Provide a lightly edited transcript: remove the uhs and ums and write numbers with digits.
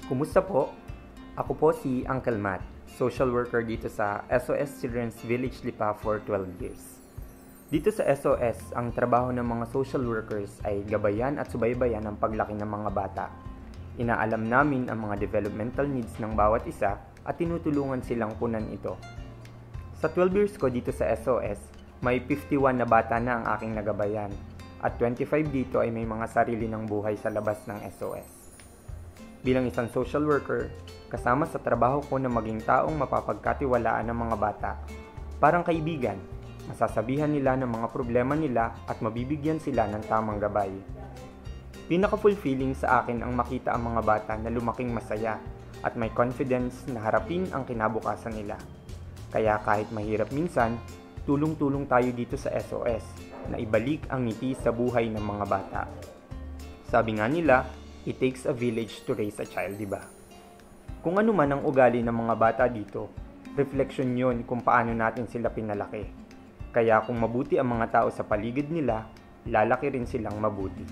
Kumusta po? Ako po si Uncle Matt, social worker dito sa SOS Children's Village Lipa for 12 years. Dito sa SOS, ang trabaho ng mga social workers ay gabayan at subaybayan ang paglaki ng mga bata. Inaalam namin ang mga developmental needs ng bawat isa at tinutulungan silang punan ito. Sa 12 years ko dito sa SOS, may 51 na bata na ang aking nagabayan at 25 dito ay may mga sarili ng buhay sa labas ng SOS. Bilang isang social worker, kasama sa trabaho ko na maging taong mapapagkatiwalaan ng mga bata. Parang kaibigan, masasabihan nila ng mga problema nila at mabibigyan sila ng tamang gabay. Pinaka-fulfilling sa akin ang makita ang mga bata na lumaking masaya at may confidence na harapin ang kinabukasan nila. Kaya kahit mahirap minsan, tulong-tulong tayo dito sa SOS na ibalik ang ngiti sa buhay ng mga bata. Sabi nga nila, it takes a village to raise a child, diba? Kung ano man ang ugali ng mga bata dito, refleksyon yun kung paano natin sila pinalaki. Kaya kung mabuti ang mga tao sa paligid nila, lalaki rin silang mabuti.